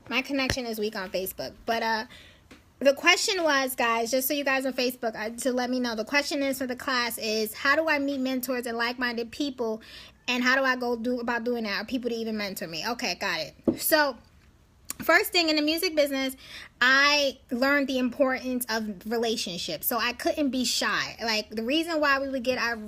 My connection is weak on Facebook. But the question was, guys, just so you guys on Facebook, to let me know, the question is for the class is, how do I meet mentors and like-minded people, and how do I go about doing that, or people to even mentor me? Okay, got it. So, first thing, in the music business, I learned the importance of relationships. So I couldn't be shy. Like, the reason why we would get our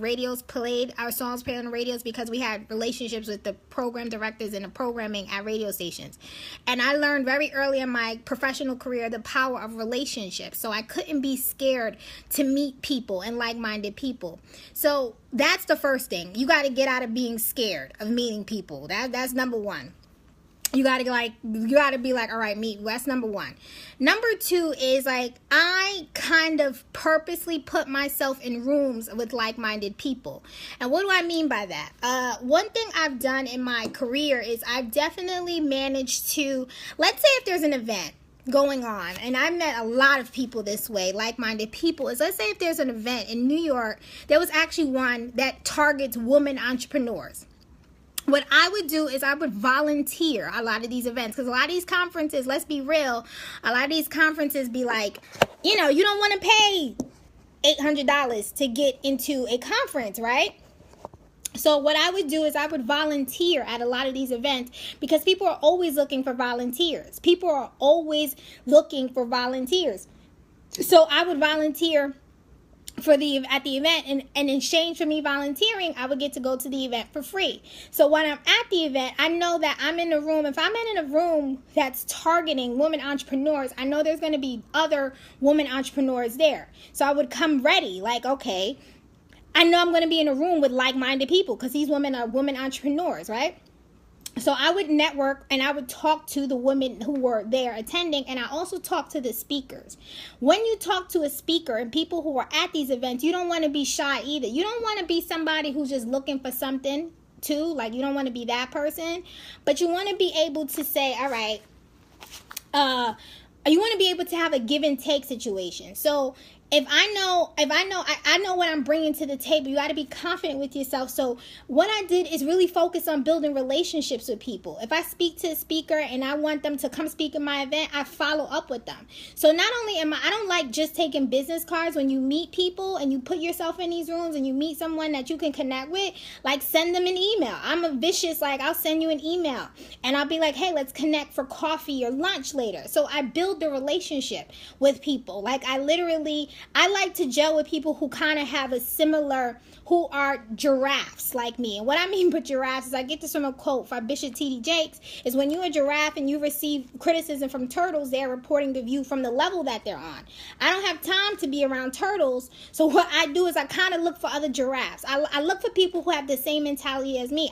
songs played on the radios, because we had relationships with the program directors and the programming at radio stations. And I learned very early in my professional career the power of relationships. So I couldn't be scared to meet people and like-minded people. So that's the first thing. You got to get out of being scared of meeting people. That's number one. You gotta be like, all right, meet. That's number one. Number two is, like, I kind of purposely put myself in rooms with like-minded people. And what do I mean by that? One thing I've done in my career is I've definitely managed to, let's say if there's an event going on, and I met a lot of people this way, like-minded people, is, let's say if there's an event in New York, there was actually one that targets women entrepreneurs. What I would do is I would volunteer a lot of these events, because a lot of these conferences, let's be real, a lot of these conferences be like, you don't want to pay $800 to get into a conference, right? So what I would do is I would volunteer at a lot of these events, because people are always looking for volunteers. People are always looking for volunteers. So I would volunteer at the event, and in exchange for me volunteering, I would get to go to the event for free. So when I'm at the event, I know that I'm in a room. If I'm in a room that's targeting women entrepreneurs, I know there's going to be other women entrepreneurs there. So I would come ready, like, okay, I know I'm going to be in a room with like-minded people, because these women are women entrepreneurs, right? So I would network, and I would talk to the women who were there attending, and I also talked to the speakers. When you talk to a speaker and people who are at these events, you don't want to be shy either. You don't want to be somebody who's just looking for something too. Like, you don't want to be that person, but you want to be able to say, all right, you want to be able to have a give and take situation. So I know what I'm bringing to the table. You got to be confident with yourself. So what I did is really focus on building relationships with people. If I speak to a speaker and I want them to come speak at my event, I follow up with them. So not only I don't like just taking business cards. When you meet people and you put yourself in these rooms and you meet someone that you can connect with, like, send them an email. I'm a vicious, like, I'll send you an email and I'll be like, hey, let's connect for coffee or lunch later. So I build the relationship with people. Like, I like to gel with people who kind of have who are giraffes like me. And what I mean by giraffes is, I get this from a quote by Bishop T.D. Jakes, is when you're a giraffe and you receive criticism from turtles, they're reporting the view from the level that they're on. I don't have time to be around turtles, so what I do is I kind of look for other giraffes. I look for people who have the same mentality as me.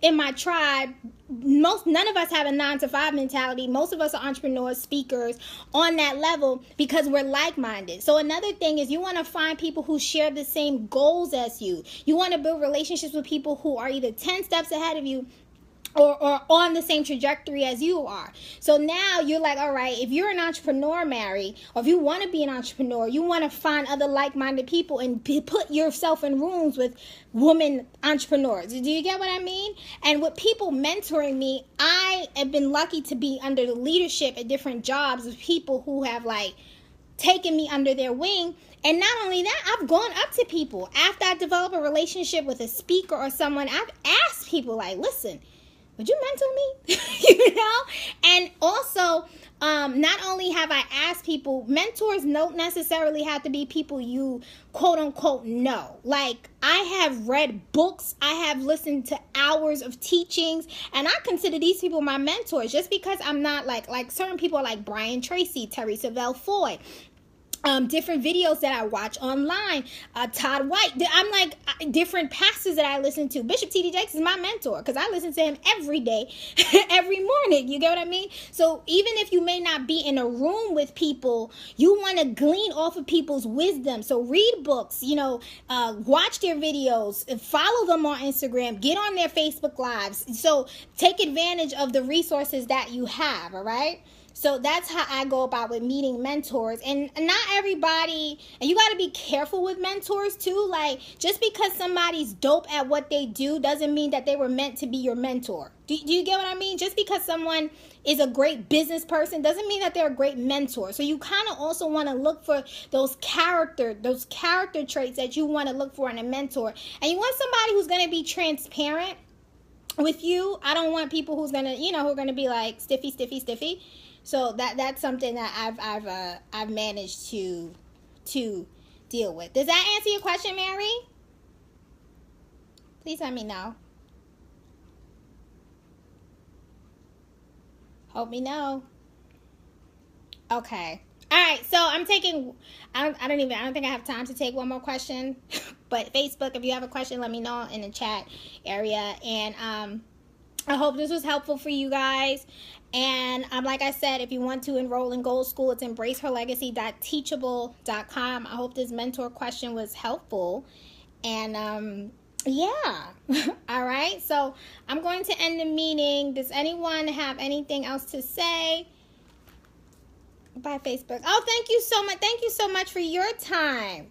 In my tribe, none of us have a 9-to-5 mentality. Most of us are entrepreneurs, speakers on that level, because we're like-minded. So another thing is, you want to find people who share the same goals as you. You want to build relationships with people who are either 10 steps ahead of you or on the same trajectory as you are. So now you're like, all right, if you're an entrepreneur, Mary, or if you want to be an entrepreneur, you want to find other like-minded people and put yourself in rooms with women entrepreneurs. Do you get what I mean? And with people mentoring me, I have been lucky to be under the leadership at different jobs of people who have, like, taken me under their wing. And not only that, I've gone up to people after I develop a relationship with a speaker or someone. I've asked people, like, listen, would you mentor me? And also, not only have I asked people, mentors don't necessarily have to be people you quote unquote know. Like, I have read books, I have listened to hours of teachings, and I consider these people my mentors, just because I'm not like certain people are like Brian Tracy, Terry Savelle Foy. Different videos that I watch online, Todd White. I'm like, different pastors that I listen to. Bishop T.D. Jakes is my mentor, because I listen to him every day, every morning. You get what I mean? So even if you may not be in a room with people, you want to glean off of people's wisdom. So read books, watch their videos, follow them on Instagram, get on their Facebook Lives. So take advantage of the resources that you have, all right? So that's how I go about with meeting mentors. And not everybody, and you got to be careful with mentors too. Like, just because somebody's dope at what they do doesn't mean that they were meant to be your mentor. Do you get what I mean? Just because someone is a great business person doesn't mean that they're a great mentor. So you kind of also want to look for those character traits that you want to look for in a mentor. And you want somebody who's going to be transparent with you. I don't want people who's going to, who are going to be like stiffy. So that's something that I've managed to deal with. Does that answer your question, Mary? Please let me know. Help me know. Okay. All right. So I'm taking. I don't think I have time to take one more question. But Facebook, if you have a question, let me know in the chat area. And I hope this was helpful for you guys. And like I said, if you want to enroll in Gold School, it's embraceherlegacy.teachable.com. I hope this mentor question was helpful. And yeah. All right. So I'm going to end the meeting. Does anyone have anything else to say? Bye, Facebook. Oh, thank you so much. Thank you so much for your time.